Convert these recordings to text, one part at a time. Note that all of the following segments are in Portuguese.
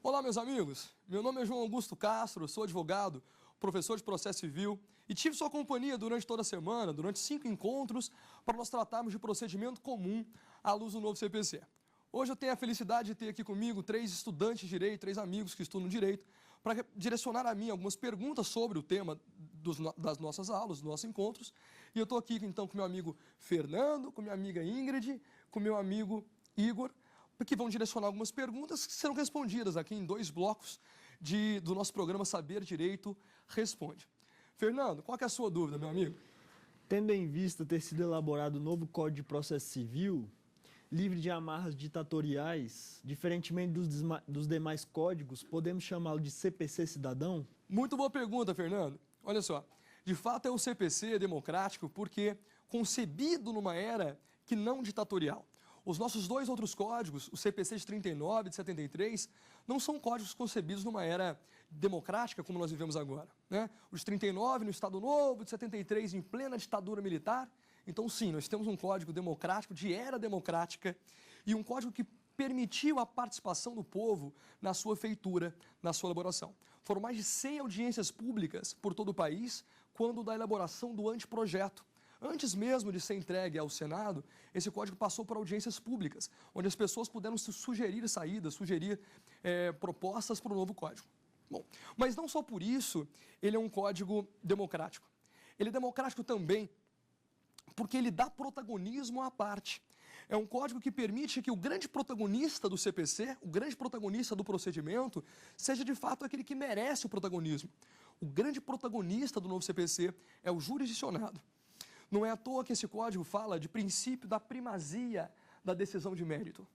Olá, meus amigos. Meu nome é João Augusto Castro, sou advogado, professor de processo civil e tive sua companhia durante toda a semana, durante 5 encontros, para nós tratarmos de procedimento comum à luz do novo CPC. Hoje eu tenho a felicidade de ter aqui comigo 3 estudantes de direito, 3 amigos que estudam direito, para direcionar a mim algumas perguntas sobre o tema das nossas aulas, dos nossos encontros. E eu estou aqui então com meu amigo Fernando, com minha amiga Ingrid, com meu amigo Igor, que vão direcionar algumas perguntas que serão respondidas aqui em 2 blocos do nosso programa Saber Direito Responde. Fernando, qual que é a sua dúvida, meu amigo? Tendo em vista ter sido elaborado o novo Código de Processo Civil, livre de amarras ditatoriais, diferentemente dos demais códigos, podemos chamá-lo de CPC cidadão? Muito boa pergunta, Fernando. Olha só, de fato é um CPC democrático porque concebido numa era que não ditatorial. Os nossos 2 outros códigos, o CPC de 39 e de 73, não são códigos concebidos numa era democrática como nós vivemos agora, né? O de 39 no Estado Novo, de 73 em plena ditadura militar. Então, sim, nós temos um código democrático, de era democrática, e um código que permitiu a participação do povo na sua feitura, na sua elaboração. Foram mais de 100 audiências públicas por todo o país quando da elaboração do anteprojeto. Antes mesmo de ser entregue ao Senado, esse código passou por audiências públicas, onde as pessoas puderam sugerir saídas, sugerir propostas para o novo código. Bom, mas não só por isso ele é um código democrático. Ele é democrático também porque ele dá protagonismo à parte. É um código que permite que o grande protagonista do CPC, o grande protagonista do procedimento, seja de fato aquele que merece o protagonismo. O grande protagonista do novo CPC é o jurisdicionado. Não é à toa que esse código fala de princípio da primazia da decisão de mérito.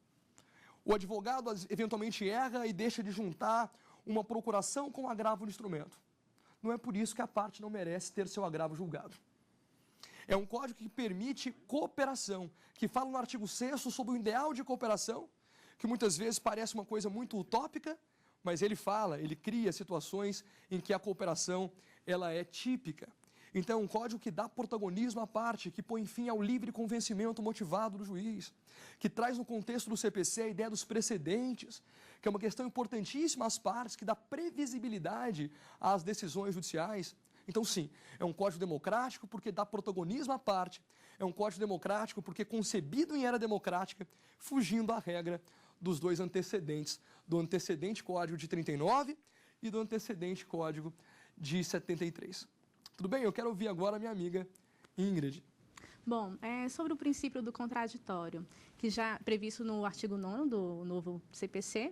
O advogado eventualmente erra e deixa de juntar uma procuração com agravo no instrumento. Não é por isso que a parte não merece ter seu agravo julgado. É um código que permite cooperação, que fala no artigo 6º sobre o ideal de cooperação, que muitas vezes parece uma coisa muito utópica, mas ele cria situações em que a cooperação ela é típica. Então, é um código que dá protagonismo à parte, que põe fim ao livre convencimento motivado do juiz, que traz no contexto do CPC a ideia dos precedentes, que é uma questão importantíssima às partes, que dá previsibilidade às decisões judiciais. Então, sim, é um código democrático porque dá protagonismo à parte, é um código democrático porque concebido em era democrática, fugindo à regra dos 2 antecedentes, do antecedente código de 39 e do antecedente código de 73. Tudo bem? Eu quero ouvir agora a minha amiga Ingrid. Bom, sobre o princípio do contraditório, que já é previsto no artigo 9º do novo CPC,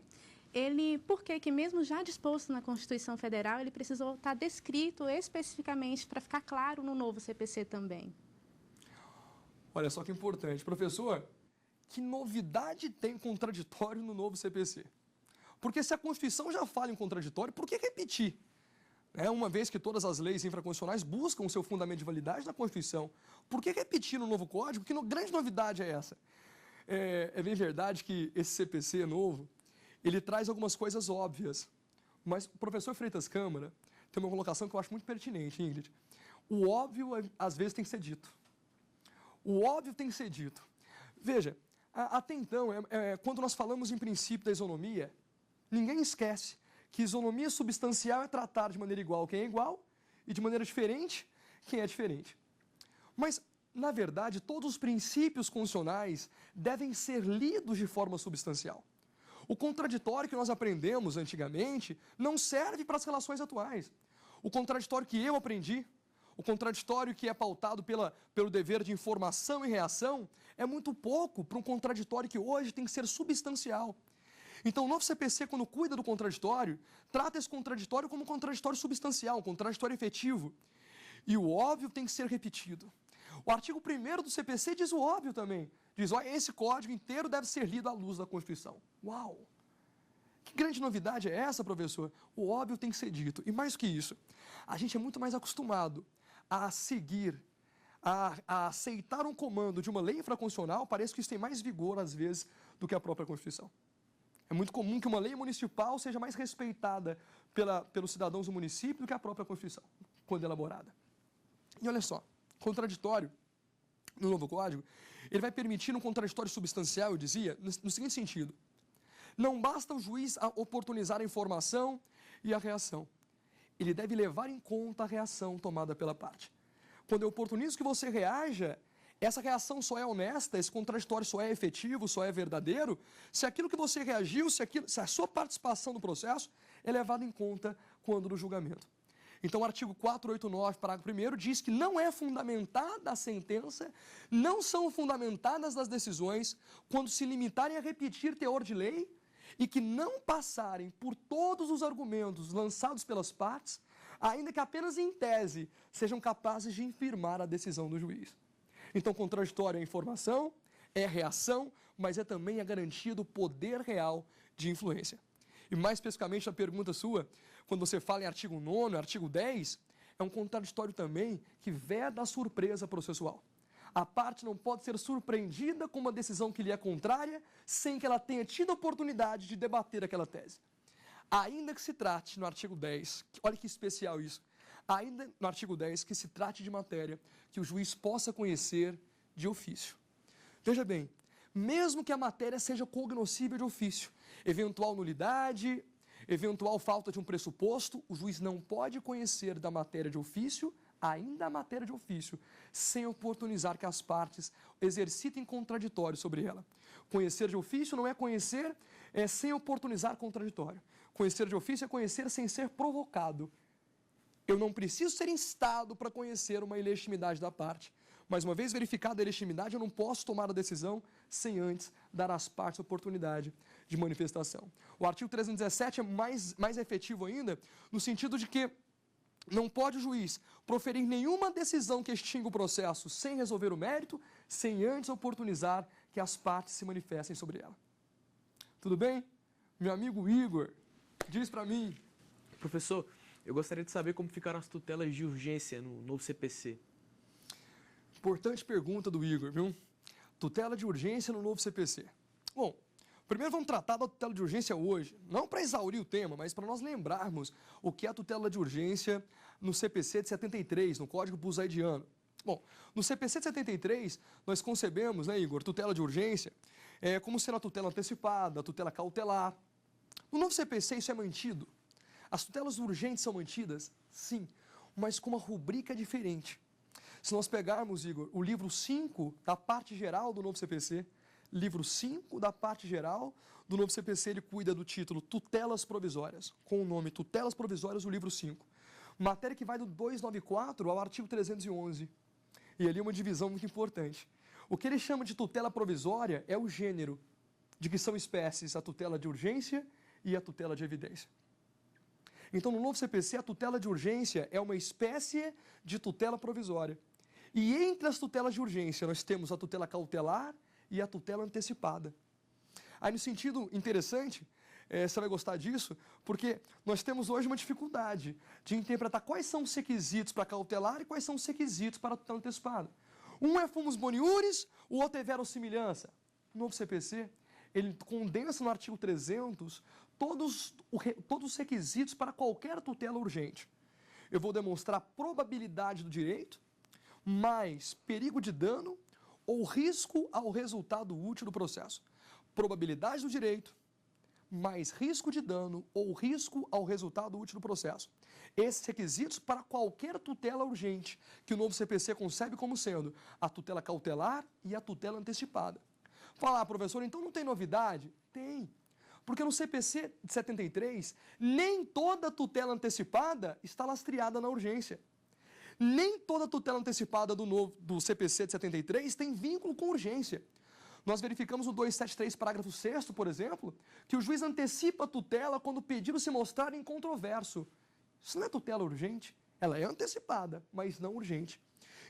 por que mesmo já disposto na Constituição Federal, ele precisou estar descrito especificamente para ficar claro no novo CPC também? Olha só que importante. Professor, que novidade tem contraditório no novo CPC? Porque se a Constituição já fala em contraditório, por que repetir? Uma vez que todas as leis infraconstitucionais buscam o seu fundamento de validade na Constituição, por que repetir no novo Código? Que grande novidade é essa? É bem verdade que esse CPC novo, ele traz algumas coisas óbvias, mas o professor Freitas Câmara tem uma colocação que eu acho muito pertinente, Ingrid. O óbvio, às vezes, tem que ser dito. O óbvio tem que ser dito. Veja, até então, quando nós falamos em princípio da isonomia, ninguém esquece que isonomia substancial é tratar de maneira igual quem é igual e de maneira diferente quem é diferente. Mas, na verdade, todos os princípios constitucionais devem ser lidos de forma substancial. O contraditório que nós aprendemos antigamente não serve para as relações atuais. O contraditório que eu aprendi, o contraditório que é pautado pelo dever de informação e reação, é muito pouco para um contraditório que hoje tem que ser substancial. Então, o novo CPC, quando cuida do contraditório, trata esse contraditório como um contraditório substancial, um contraditório efetivo. E o óbvio tem que ser repetido. O artigo 1º do CPC diz o óbvio também. Diz, esse código inteiro deve ser lido à luz da Constituição. Uau! Que grande novidade é essa, professor? O óbvio tem que ser dito. E mais que isso, a gente é muito mais acostumado a seguir, a aceitar um comando de uma lei infraconstitucional, parece que isso tem mais vigor, às vezes, do que a própria Constituição. É muito comum que uma lei municipal seja mais respeitada pelos cidadãos do município do que a própria Constituição, quando elaborada. E olha só, contraditório no novo Código, ele vai permitir um contraditório substancial, eu dizia, no seguinte sentido. Não basta o juiz oportunizar a informação e a reação. Ele deve levar em conta a reação tomada pela parte. Quando eu oportunizo que você reaja, essa reação só é honesta, esse contraditório só é efetivo, só é verdadeiro, se aquilo que você reagiu, se a sua participação no processo é levada em conta quando no julgamento. Então, o artigo 489, parágrafo 1º, diz que não é fundamentada a sentença, não são fundamentadas as decisões quando se limitarem a repetir teor de lei e que não passarem por todos os argumentos lançados pelas partes, ainda que apenas em tese sejam capazes de infirmar a decisão do juiz. Então, contraditório é informação, é reação, mas é também a garantia do poder real de influência. E mais especificamente a pergunta sua, quando você fala em artigo 9º, artigo 10, é um contraditório também que veda a surpresa processual. A parte não pode ser surpreendida com uma decisão que lhe é contrária sem que ela tenha tido a oportunidade de debater aquela tese. Ainda que se trate no artigo 10, olha que especial isso, ainda no artigo 10 que se trate de matéria que o juiz possa conhecer de ofício. Veja bem, mesmo que a matéria seja cognoscível de ofício, eventual nulidade, eventual falta de um pressuposto, o juiz não pode conhecer da matéria de ofício, ainda a matéria de ofício, sem oportunizar que as partes exercitem contraditório sobre ela. Conhecer de ofício não é conhecer sem oportunizar contraditório. Conhecer de ofício é conhecer sem ser provocado. Eu não preciso ser instado para conhecer uma ilegitimidade da parte. Mas uma vez verificada a ilegitimidade, eu não posso tomar a decisão sem antes dar às partes a oportunidade de manifestação. O artigo 317 é mais efetivo ainda, no sentido de que não pode o juiz proferir nenhuma decisão que extinga o processo sem resolver o mérito, sem antes oportunizar que as partes se manifestem sobre ela. Tudo bem? Meu amigo Igor, diz para mim. Professor, eu gostaria de saber como ficaram as tutelas de urgência no novo CPC. Importante pergunta do Igor, viu? Tutela de urgência no novo CPC. Bom, primeiro vamos tratar da tutela de urgência hoje, não para exaurir o tema, mas para nós lembrarmos o que é a tutela de urgência no CPC de 73, no Código Pusaidiano. Bom, no CPC de 73, nós concebemos, né, Igor, tutela de urgência como sendo a tutela antecipada, a tutela cautelar. No novo CPC isso é mantido. As tutelas urgentes são mantidas? Sim, mas com uma rubrica diferente. Se nós pegarmos, Igor, o livro 5 da parte geral do novo CPC, livro 5 da parte geral do novo CPC, ele cuida do título Tutelas Provisórias, com o nome Tutelas Provisórias, o livro 5. Matéria que vai do 294 ao artigo 311. E ali uma divisão muito importante. O que ele chama de tutela provisória é o gênero, de que são espécies a tutela de urgência e a tutela de evidência. Então, no novo CPC, a tutela de urgência é uma espécie de tutela provisória. E entre as tutelas de urgência, nós temos a tutela cautelar e a tutela antecipada. Aí, no sentido interessante, você vai gostar disso, porque nós temos hoje uma dificuldade de interpretar quais são os requisitos para cautelar e quais são os requisitos para a tutela antecipada. Um é fumus boniuris, o outro é verossimilhança. O novo CPC, ele condensa no artigo 300 todos os requisitos para qualquer tutela urgente. Eu vou demonstrar probabilidade do direito, mais perigo de dano ou risco ao resultado útil do processo. Probabilidade do direito, mais risco de dano ou risco ao resultado útil do processo. Esses requisitos para qualquer tutela urgente, que o novo CPC concebe como sendo a tutela cautelar e a tutela antecipada. Falar, professor, então não tem novidade? Tem. Porque no CPC de 73, nem toda tutela antecipada está lastreada na urgência. Nem toda tutela antecipada do CPC de 73 tem vínculo com urgência. Nós verificamos no 273, parágrafo 6º, por exemplo, que o juiz antecipa a tutela quando o pedido se mostrar incontroverso. Isso não é tutela urgente, ela é antecipada, mas não urgente.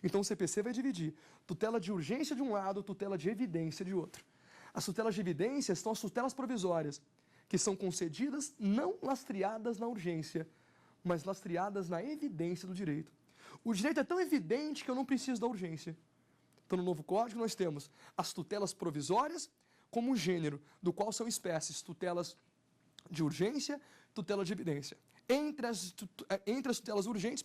Então o CPC vai dividir tutela de urgência de um lado, tutela de evidência de outro. As tutelas de evidência são as tutelas provisórias, que são concedidas não lastreadas na urgência, mas lastreadas na evidência do direito. O direito é tão evidente que eu não preciso da urgência. Então, no novo Código, nós temos as tutelas provisórias como um gênero, do qual são espécies tutelas de urgência, tutela de evidência. Entre as tutelas urgentes,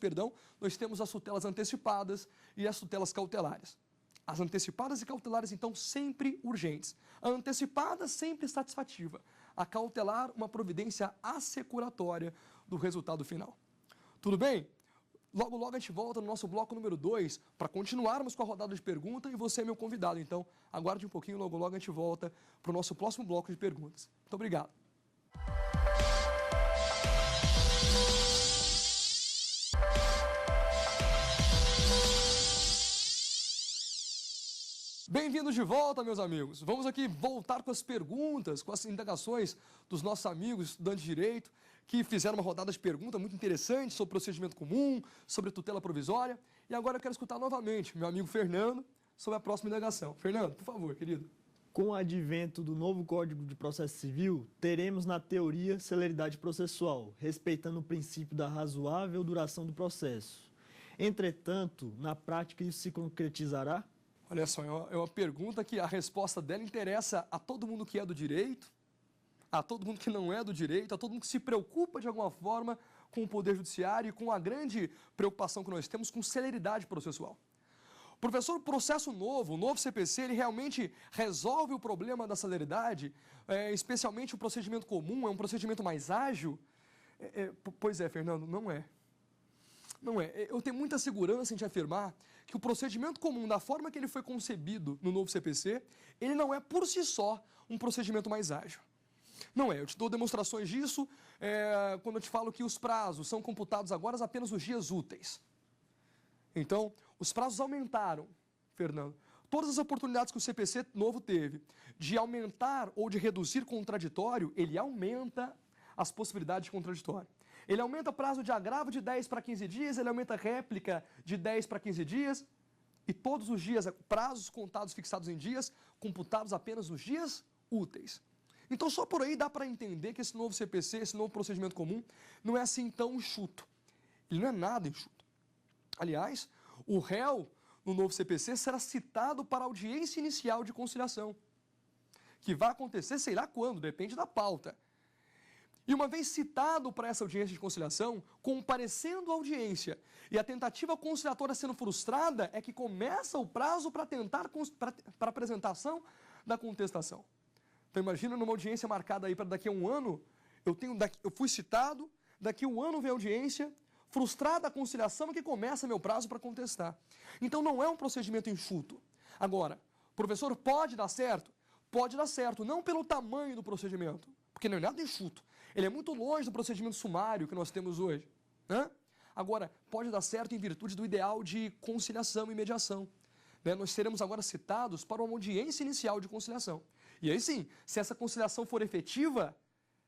nós temos as tutelas antecipadas e as tutelas cautelares. As antecipadas e cautelares, então, sempre urgentes. A antecipada, sempre satisfativa. acautelar uma providência assecuratória do resultado final. Tudo bem? Logo, logo a gente volta no nosso bloco número 2 para continuarmos com a rodada de perguntas e você é meu convidado. Então, aguarde um pouquinho, logo, logo a gente volta para o nosso próximo bloco de perguntas. Muito obrigado. Bem-vindos de volta, meus amigos. Vamos aqui voltar com as perguntas, com as indagações dos nossos amigos estudantes de Direito, que fizeram uma rodada de perguntas muito interessante sobre procedimento comum, sobre tutela provisória. E agora eu quero escutar novamente meu amigo Fernando sobre a próxima indagação. Fernando, por favor, querido. Com o advento do novo Código de Processo Civil, teremos na teoria celeridade processual, respeitando o princípio da razoável duração do processo. Entretanto, na prática isso se concretizará? Olha só, é uma pergunta que a resposta dela interessa a todo mundo que é do direito, a todo mundo que não é do direito, a todo mundo que se preocupa de alguma forma com o Poder Judiciário e com a grande preocupação que nós temos com celeridade processual. Professor, o processo novo, o novo CPC, ele realmente resolve o problema da celeridade, especialmente o procedimento comum, é um procedimento mais ágil? Pois é, Fernando, não é. Não é. Eu tenho muita segurança em te afirmar que o procedimento comum, da forma que ele foi concebido no novo CPC, ele não é por si só um procedimento mais ágil. Não é. Eu te dou demonstrações disso quando eu te falo que os prazos são computados agora apenas os dias úteis. Então, os prazos aumentaram, Fernando. Todas as oportunidades que o CPC novo teve de aumentar ou de reduzir contraditório, ele aumenta as possibilidades de contraditório. Ele aumenta o prazo de agravo de 10 para 15 dias, ele aumenta a réplica de 10 para 15 dias, e todos os dias, prazos contados fixados em dias, computados apenas nos dias úteis. Então, só por aí dá para entender que esse novo CPC, esse novo procedimento comum, não é assim tão enxuto. Ele não é nada enxuto. Aliás, o réu, no novo CPC, será citado para a audiência inicial de conciliação, que vai acontecer sei lá quando, depende da pauta. E uma vez citado para essa audiência de conciliação, comparecendo à audiência e a tentativa conciliatória sendo frustrada, é que começa o prazo para para apresentação da contestação. Então imagina numa audiência marcada aí para daqui a um ano, eu fui citado, daqui a um ano vem a audiência, frustrada a conciliação, que começa meu prazo para contestar. Então não é um procedimento enxuto. Agora, professor, pode dar certo? Pode dar certo, não pelo tamanho do procedimento, porque não é nada enxuto. Ele é muito longe do procedimento sumário que nós temos hoje. Né? Agora, pode dar certo em virtude do ideal de conciliação e mediação. Né? Nós seremos agora citados para uma audiência inicial de conciliação. E aí sim, se essa conciliação for efetiva,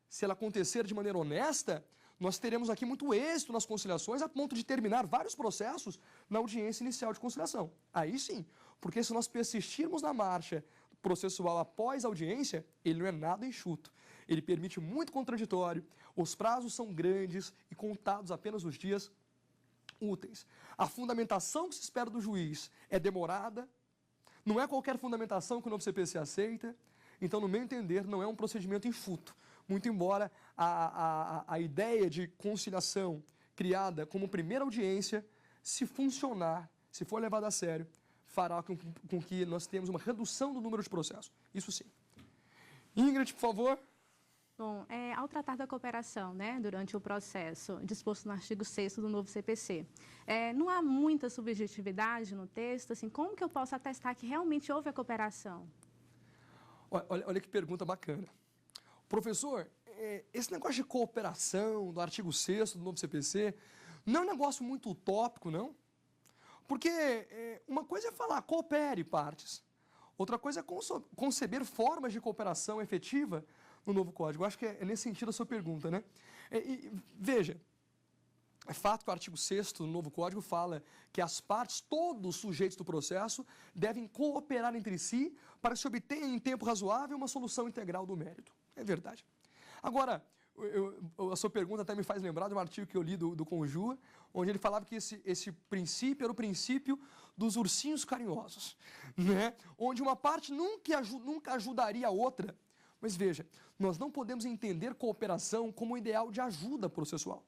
se ela acontecer de maneira honesta, nós teremos aqui muito êxito nas conciliações a ponto de terminar vários processos na audiência inicial de conciliação. Aí sim, porque se nós persistirmos na marcha processual após a audiência, ele não é nada enxuto. Ele permite muito contraditório, os prazos são grandes e contados apenas os dias úteis. A fundamentação que se espera do juiz é demorada, não é qualquer fundamentação que o novo CPC aceita, então, no meu entender, não é um procedimento enxuto, muito embora a ideia de conciliação criada como primeira audiência, se funcionar, se for levada a sério, fará com que nós tenhamos uma redução do número de processos. Isso sim. Ingrid, por favor. Bom, ao tratar da cooperação, né, durante o processo disposto no artigo 6º do novo CPC, não há muita subjetividade no texto, assim, como que eu posso atestar que realmente houve a cooperação? Olha que pergunta bacana. Professor, esse negócio de cooperação do artigo 6º do novo CPC não é um negócio muito utópico, não? Porque uma coisa é falar, coopere partes. Outra coisa é conceber formas de cooperação efetiva no novo código. Eu acho que é nesse sentido a sua pergunta, né? Veja, é fato que o artigo 6º do novo código fala que as partes, todos os sujeitos do processo, devem cooperar entre si para que se obtenha em tempo razoável uma solução integral do mérito. É verdade. Agora, a sua pergunta até me faz lembrar de um artigo que eu li do Conjua, onde ele falava que esse princípio era o princípio dos ursinhos carinhosos, né? Onde uma parte nunca ajudaria a outra. Mas veja, nós não podemos entender cooperação como um ideal de ajuda processual.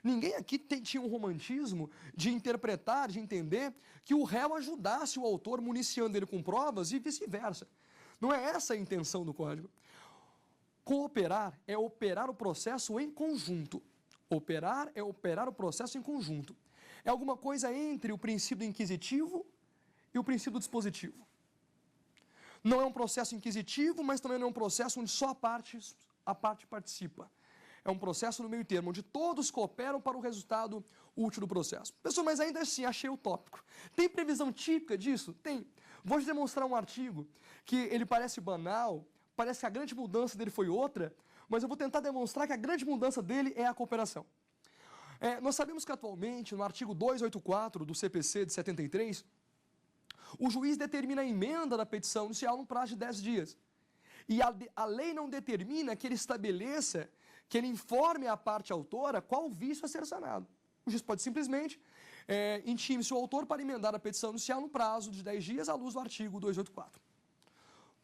Ninguém aqui tinha um romantismo de interpretar, de entender que o réu ajudasse o autor municiando ele com provas e vice-versa. Não é essa a intenção do Código. Cooperar é operar o processo em conjunto. Operar é operar o processo em conjunto. É alguma coisa entre o princípio inquisitivo e o princípio dispositivo. Não é um processo inquisitivo, mas também não é um processo onde só a parte participa. É um processo no meio termo, onde todos cooperam para o resultado útil do processo. Pessoal, mas ainda assim, achei utópico. Tem previsão típica disso? Tem. Vou te demonstrar um artigo que ele parece banal, parece que a grande mudança dele foi outra, mas eu vou tentar demonstrar que a grande mudança dele é a cooperação. Nós sabemos que atualmente, no artigo 284 do CPC de 73, o juiz determina a emenda da petição inicial num prazo de 10 dias. E a lei não determina que ele estabeleça, que ele informe a parte autora qual vício a ser sanado. O juiz pode simplesmente intime-se o autor para emendar a petição inicial no prazo de 10 dias à luz do artigo 284.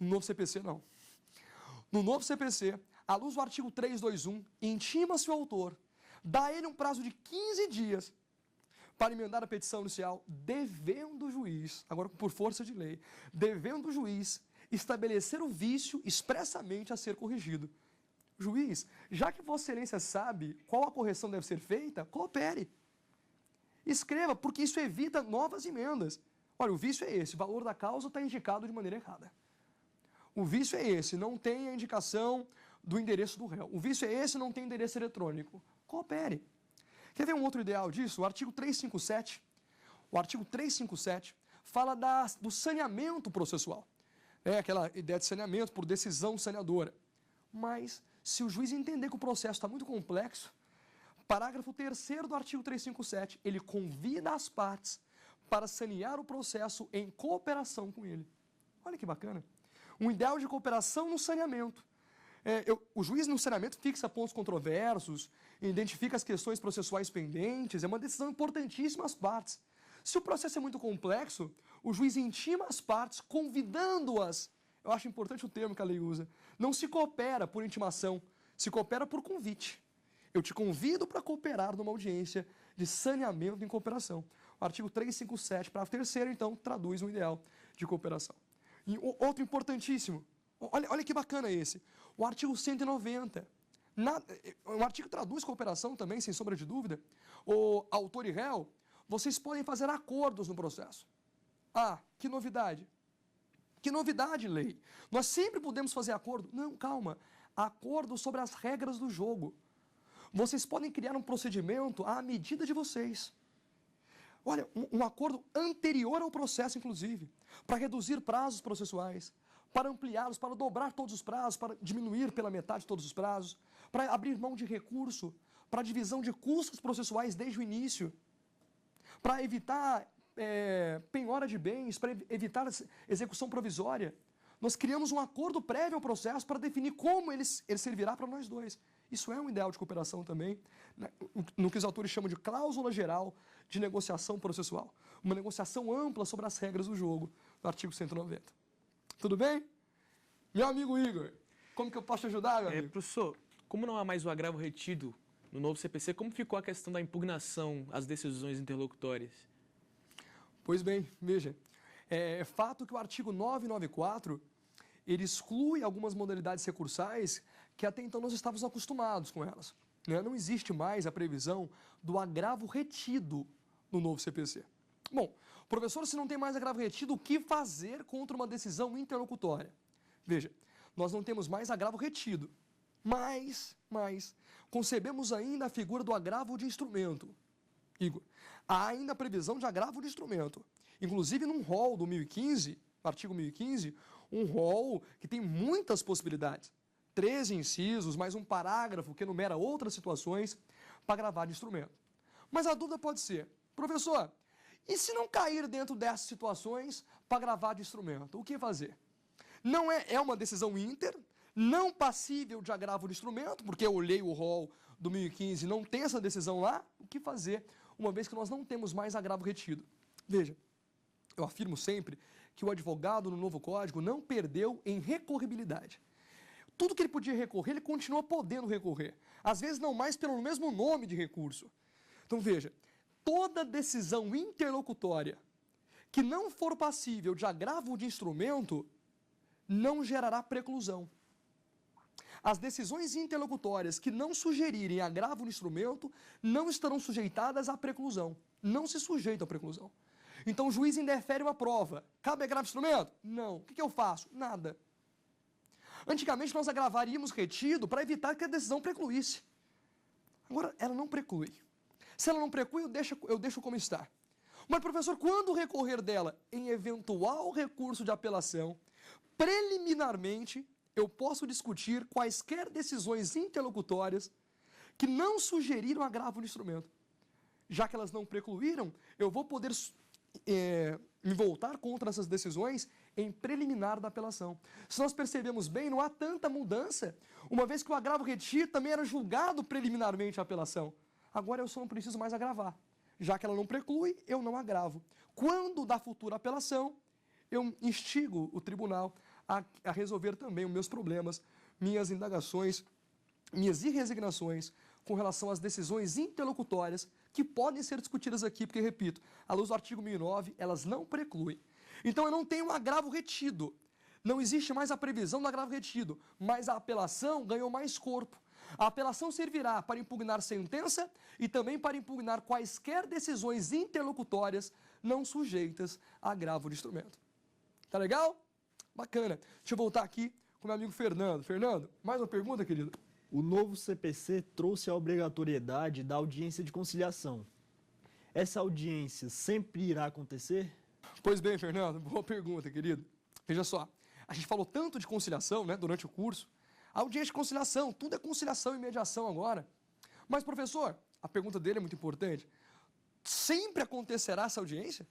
No novo CPC, não. No novo CPC, à luz do artigo 321, intima-se o autor, dá a ele um prazo de 15 dias para emendar a petição inicial, devendo o juiz, agora por força de lei, devendo o juiz estabelecer o vício expressamente a ser corrigido. Juiz, já que Vossa Excelência sabe qual a correção deve ser feita, coopere. Escreva, porque isso evita novas emendas. Olha, o vício é esse, o valor da causa está indicado de maneira errada. O vício é esse, não tem a indicação do endereço do réu. O vício é esse, não tem endereço eletrônico. Coopere. Quer ver um outro ideal disso? O artigo 357. O artigo 357 fala do saneamento processual. É aquela ideia de saneamento por decisão saneadora. Mas, se o juiz entender que o processo está muito complexo, parágrafo 3º do artigo 357, ele convida as partes para sanear o processo em cooperação com ele. Olha que bacana. Um ideal de cooperação no saneamento. O juiz no saneamento fixa pontos controversos, identifica as questões processuais pendentes, é uma decisão importantíssima às partes. Se o processo é muito complexo, o juiz intima as partes, convidando-as. Eu acho importante o termo que a lei usa. Não se coopera por intimação, se coopera por convite. Eu te convido para cooperar numa audiência de saneamento em cooperação. O artigo 357, parágrafo 3º, então, traduz um ideal de cooperação. E outro importantíssimo, olha que bacana esse, o artigo 190. O artigo traduz cooperação também, sem sombra de dúvida. O autor e réu, vocês podem fazer acordos no processo. Ah, que novidade. Que novidade, lei. Nós sempre podemos fazer acordo. Não, calma. Acordo sobre as regras do jogo. Vocês podem criar um procedimento à medida de vocês. Olha, um acordo anterior ao processo, inclusive, para reduzir prazos processuais, para ampliá-los, para dobrar todos os prazos, para diminuir pela metade todos os prazos, para abrir mão de recurso, para divisão de custos processuais desde o início, para evitar penhora de bens, para evitar execução provisória. Nós criamos um acordo prévio ao processo para definir como ele servirá para nós dois. Isso é um ideal de cooperação também, no que os autores chamam de cláusula geral de negociação processual. Uma negociação ampla sobre as regras do jogo, do artigo 190. Tudo bem? Meu amigo Igor, como que eu posso te ajudar, meu amigo? Professor, como não há mais o agravo retido no novo CPC, como ficou a questão da impugnação às decisões interlocutórias? Pois bem, veja, é fato que o artigo 994, ele exclui algumas modalidades recursais que até então nós estávamos acostumados com elas. Né? Não existe mais a previsão do agravo retido no novo CPC. Bom, professor, se não tem mais agravo retido, o que fazer contra uma decisão interlocutória? Veja, nós não temos mais agravo retido, mas concebemos ainda a figura do agravo de instrumento. Igor, há ainda a previsão de agravo de instrumento. Inclusive, num rol do 1015, artigo 1015, um rol que tem muitas possibilidades. 13 incisos, mais um parágrafo que enumera outras situações para agravar de instrumento. Mas a dúvida pode ser, professor, e se não cair dentro dessas situações para agravar de instrumento, o que fazer? Não é uma decisão inter, não passível de agravo de instrumento, porque eu olhei o rol do 1015 e não tem essa decisão lá, o que fazer, uma vez que nós não temos mais agravo retido? Veja, eu afirmo sempre que o advogado no novo código não perdeu em recorribilidade. Tudo que ele podia recorrer, ele continua podendo recorrer. Às vezes não mais pelo mesmo nome de recurso. Então veja, toda decisão interlocutória que não for passível de agravo de instrumento não gerará preclusão. As decisões interlocutórias que não sugerirem agravo no instrumento não estarão sujeitadas à preclusão. Não se sujeitam à preclusão. Então, o juiz indefere uma prova. Cabe agravo no instrumento? Não. O que eu faço? Nada. Antigamente, nós agravaríamos retido para evitar que a decisão precluísse. Agora, ela não preclui. Se ela não preclui, eu deixo como está. Mas, professor, quando recorrer dela? Em eventual recurso de apelação, preliminarmente, eu posso discutir quaisquer decisões interlocutórias que não sugeriram agravo no instrumento. Já que elas não precluíram, eu vou poder me voltar contra essas decisões em preliminar da apelação. Se nós percebemos bem, não há tanta mudança, uma vez que o agravo retido também era julgado preliminarmente a apelação. Agora eu só não preciso mais agravar. Já que ela não preclui, eu não agravo. Quando da futura apelação, eu instigo o tribunal a resolver também os meus problemas, minhas indagações, minhas irresignações com relação às decisões interlocutórias que podem ser discutidas aqui, porque, repito, à luz do artigo 1009, elas não precluem. Então, eu não tenho um agravo retido. Não existe mais a previsão do agravo retido, mas a apelação ganhou mais corpo. A apelação servirá para impugnar sentença e também para impugnar quaisquer decisões interlocutórias não sujeitas a agravo de instrumento. Tá legal? Bacana. Deixa eu voltar aqui com meu amigo Fernando. Fernando, mais uma pergunta, querido? O novo CPC trouxe a obrigatoriedade da audiência de conciliação. Essa audiência sempre irá acontecer? Pois bem, Fernando, boa pergunta, querido. Veja só, a gente falou tanto de conciliação, né, durante o curso. A audiência de conciliação, tudo é conciliação e mediação agora. Mas, professor, a pergunta dele é muito importante. Sempre acontecerá essa audiência?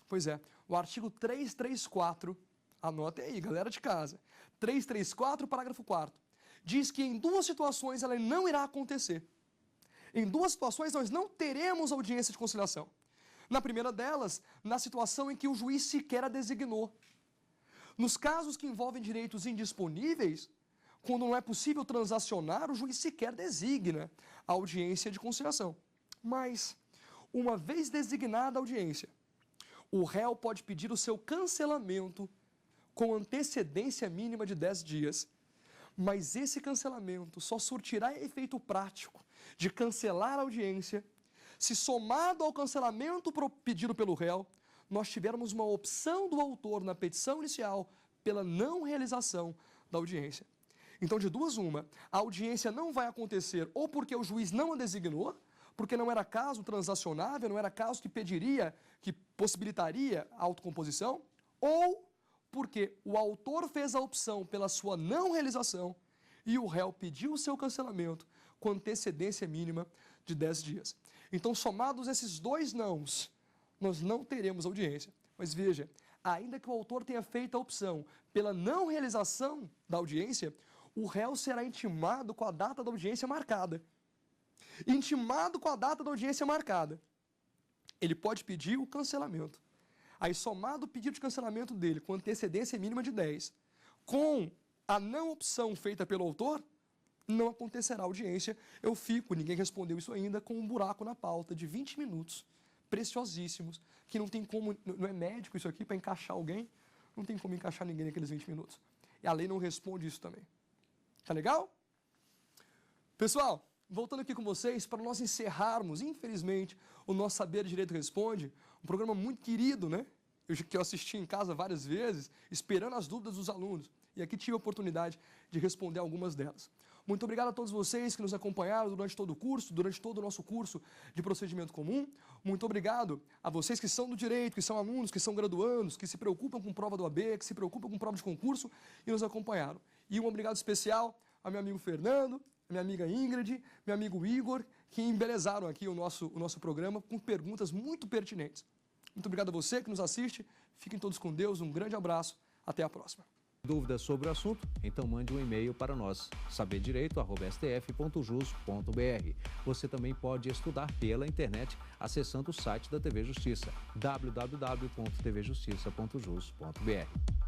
Pois é, o artigo 334, anotem aí, galera de casa. 334, parágrafo 4º. Diz que em duas situações ela não irá acontecer. Em duas situações nós não teremos audiência de conciliação. Na primeira delas, na situação em que o juiz sequer a designou. Nos casos que envolvem direitos indisponíveis, quando não é possível transacionar, o juiz sequer designa a audiência de conciliação. Mas, uma vez designada a audiência, o réu pode pedir o seu cancelamento com antecedência mínima de 10 dias. Mas esse cancelamento só surtirá efeito prático de cancelar a audiência se, somado ao cancelamento pedido pelo réu, nós tivermos uma opção do autor na petição inicial pela não realização da audiência. Então, de duas uma, a audiência não vai acontecer ou porque o juiz não a designou, porque não era caso transacionável, não era caso que pediria, que possibilitaria a autocomposição, ou porque o autor fez a opção pela sua não realização e o réu pediu o seu cancelamento com antecedência mínima de 10 dias. Então, somados esses dois nãos, nós não teremos audiência. Mas veja, ainda que o autor tenha feito a opção pela não realização da audiência, o réu será intimado com a data da audiência marcada. Intimado com a data da audiência marcada, ele pode pedir o cancelamento. Aí, somado o pedido de cancelamento dele com antecedência mínima de 10, com a não opção feita pelo autor, não acontecerá audiência. Eu fico, ninguém respondeu isso ainda, com um buraco na pauta de 20 minutos, preciosíssimos, que não tem como, não é médico isso aqui para encaixar alguém, não tem como encaixar ninguém naqueles 20 minutos. E a lei não responde isso também. Tá legal? Pessoal, voltando aqui com vocês, para nós encerrarmos, infelizmente, o nosso Saber Direito Responde, um programa muito querido, né? Que eu assisti em casa várias vezes, esperando as dúvidas dos alunos. E aqui tive a oportunidade de responder algumas delas. Muito obrigado a todos vocês que nos acompanharam durante todo o curso, durante todo o nosso curso de procedimento comum. Muito obrigado a vocês que são do direito, que são alunos, que são graduandos, que se preocupam com prova do OAB, que se preocupam com prova de concurso e nos acompanharam. E um obrigado especial ao meu amigo Fernando, minha amiga Ingrid, meu amigo Igor, que embelezaram aqui o nosso programa com perguntas muito pertinentes. Muito obrigado a você que nos assiste. Fiquem todos com Deus. Um grande abraço. Até a próxima. Dúvidas sobre o assunto? Então mande um e-mail para nós, saberdireito@stf.jus.br. Você também pode estudar pela internet acessando o site da TV Justiça, www.tvjustiça.jus.br.